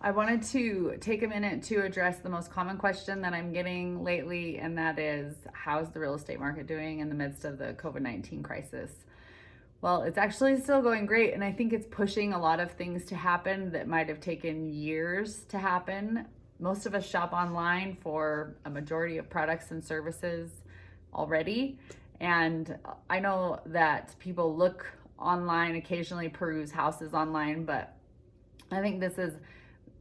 I wanted to take a minute to address the most common question that I'm getting lately, and that is, how's the real estate market doing in the midst of the COVID-19 crisis? Well, it's actually still going great, and I think it's pushing a lot of things to happen that might have taken years to happen. Most of us shop online for a majority of products and services already, and I know that people look online, occasionally peruse houses online, but I think this is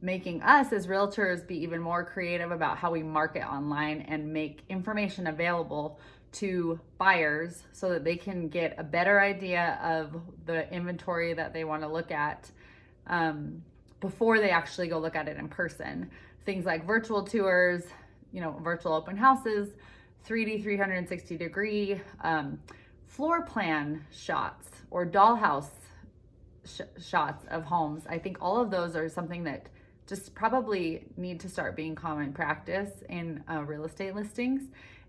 making us as realtors be even more creative about how we market online and make information available to buyers so that they can get a better idea of the inventory that they want to look at before they actually go look at it in person. Things like virtual tours, virtual open houses, 3D 360 degree floor plan shots or dollhouse shots of homes. I think all of those are something that just probably need to start being common practice in real estate listings,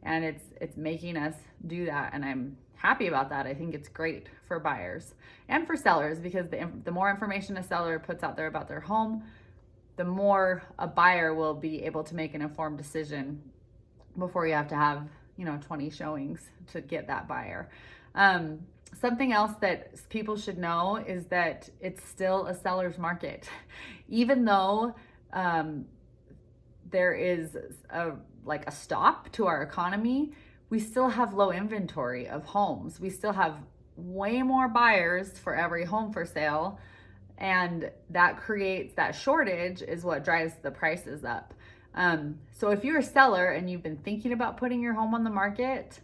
and it's making us do that, and I'm happy about that. I think it's great for buyers and for sellers, because the more information a seller puts out there about their home, the more a buyer will be able to make an informed decision before you have to have 20 showings to get that buyer. Something else that people should know is that it's still a seller's market. Even though there is a stop to our economy, we still have low inventory of homes. We still have way more buyers for every home for sale, and that creates that shortage is what drives the prices up. So if you're a seller and you've been thinking about putting your home on the market,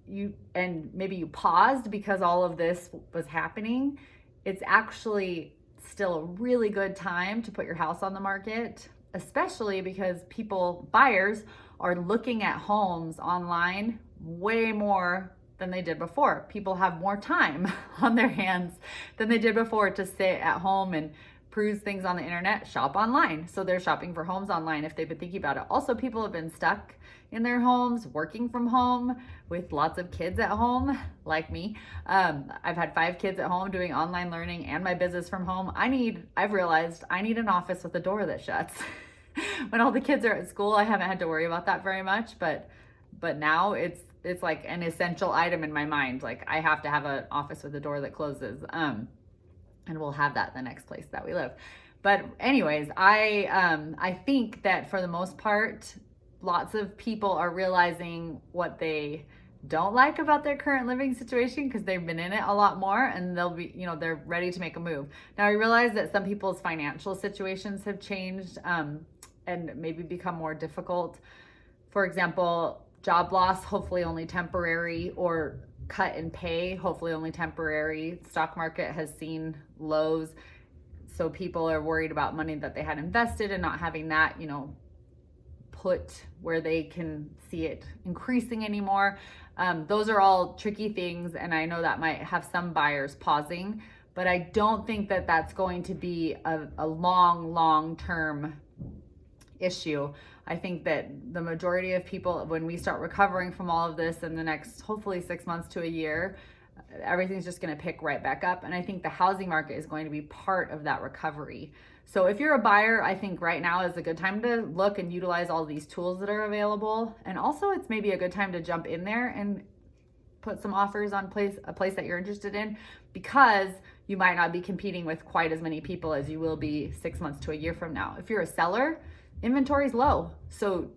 maybe you paused because all of this was happening, it's actually still a really good time to put your house on the market, especially because buyers are looking at homes online way more than they did before. People have more time on their hands than they did before to sit at home and peruse things on the internet, shop online. So they're shopping for homes online if they've been thinking about it. Also, people have been stuck in their homes, working from home with lots of kids at home, like me. I've had 5 kids at home doing online learning and my business from home. I've realized I need an office with a door that shuts. When all the kids are at school, I haven't had to worry about that very much, but now it's like an essential item in my mind. Like, I have to have an office with a door that closes. And we'll have that the next place that we live. But anyways, I think that for the most part, lots of people are realizing what they don't like about their current living situation because they've been in it a lot more, and they'll be, they're ready to make a move. Now, I realize that some people's financial situations have changed and maybe become more difficult. For example, job loss, hopefully only temporary, or cut in pay, hopefully only temporary. Stock market has seen lows, so people are worried about money that they had invested and not having that, put where they can see it increasing anymore. Those are all tricky things, and I know that might have some buyers pausing, but I don't think that that's going to be a long-term issue. I think that the majority of people, when we start recovering from all of this in the next, hopefully 6 months to a year, everything's just going to pick right back up. And I think the housing market is going to be part of that recovery. So if you're a buyer, I think right now is a good time to look and utilize all these tools that are available. And also, it's maybe a good time to jump in there and put some offers on a place that you're interested in, because you might not be competing with quite as many people as you will be 6 months to a year from now. If you're a seller, inventory is low. So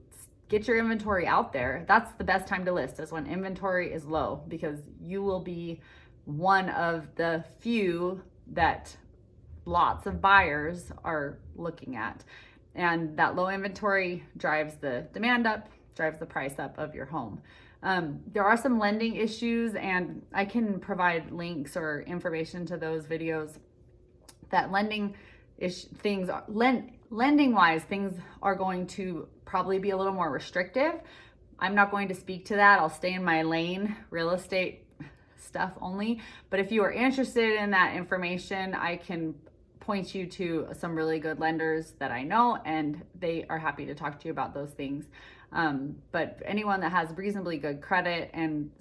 get your inventory out there. That's the best time to list, is when inventory is low, because you will be one of the few that lots of buyers are looking at. And that low inventory drives the demand up, drives the price up of your home. There are some lending issues, and I can provide links or information to those videos. That lending wise, things are going to probably be a little more restrictive. I'm not going to speak to that. I'll stay in my lane, real estate stuff only. But if you are interested in that information, I can point you to some really good lenders that I know, and they are happy to talk to you about those things. But anyone that has reasonably good credit and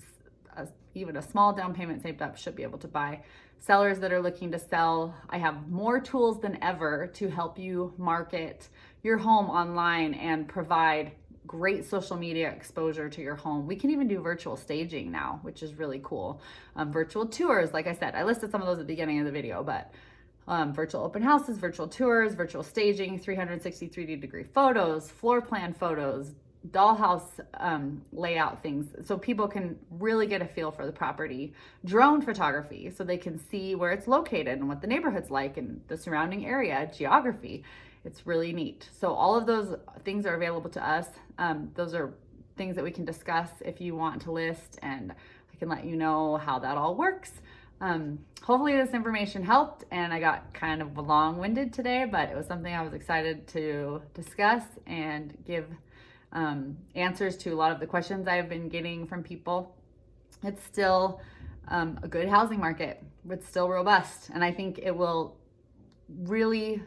even a small down payment saved up should be able to buy. Sellers that are looking to sell, I have more tools than ever to help you market your home online and provide great social media exposure to your home. We can even do virtual staging now, which is really cool. Virtual tours, like I said, I listed some of those at the beginning of the video, but virtual open houses, virtual tours, virtual staging, 360-degree photos, floor plan photos, dollhouse layout things, so people can really get a feel for the property. Drone photography, so they can see where it's located and what the neighborhood's like and the surrounding area, geography. It's really neat. So all of those things are available to us. Those are things that we can discuss if you want to list, and I can let you know how that all works. Hopefully this information helped, and I got kind of long-winded today, but it was something I was excited to discuss and give answers to a lot of the questions I've been getting from people. It's still a good housing market. It's still robust, and I think it will really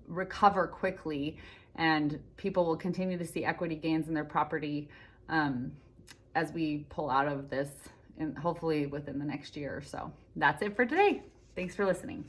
recover quickly, and people will continue to see equity gains in their property as we pull out of this, and hopefully within the next year or so. That's it for today. Thanks for listening.